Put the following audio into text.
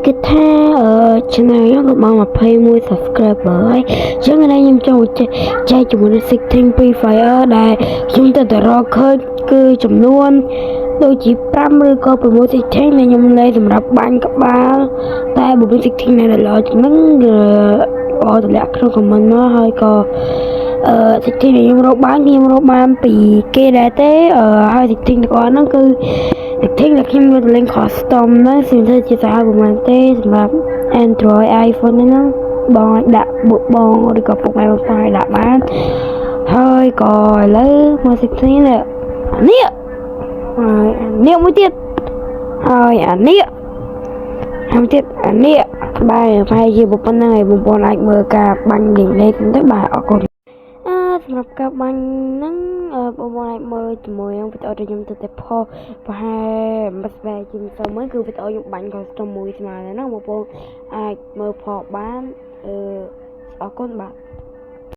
គឺថាchannel ខ្ញុំក៏បាន21 subscriber ហើយអញ្ចឹងថ្ងៃនេះខ្ញុំចង់ចែកជាមួយនឹង setting Free Fire ដែលខ្ញុំទៅរកឃើញគឺចំនួនដូចជា5ឬក៏6 setting ដែលខ្ញុំលេងសម្រាប់បាញ់ក្បាលតែបើមាន setting ណាដែលល្អជាងហ្នឹងគឺតម្លាក់ក្នុង comment មកហើយក៏setting ដែលខ្ញុំរកបានពីគេដែរទេហើយ setting ទាំងអស់ហ្នឹងគឺsetting ដែលខ្ញុំយកទៅលេង custom ហ្នឹងគឺធ្វើជាសាហាវប្រហែលទេសម្រាប់ Android iPhone ហ្នឹងបងអាចដាក់បងឬក៏ពុកម៉ែបងប្អូនឲ្យដាក់បានហើយក៏ឥឡូវមក setting នេះហើយនេះមួយទៀតហើយនេះបាយប្រហែលជាប៉ុណ្ណឹងហើយបងប្អូនអាចមើលការបាញ់លេងទៅបាទអរគុណសម្រាប់ការបាញ់ហ្នឹងបងប្អូនអាចមើលជាមួយនឹងវីដេអូដែលខ្ញុំទៅតែផុសប្រហែលមិនស្បែកជាងទៅមើលគឺវីដេអូខ្ញុំបាញ់ក៏ស្ទើរមួយស្មើហ្នឹងបងប្អូនអាចមើលផុសបានអរគុណបាទ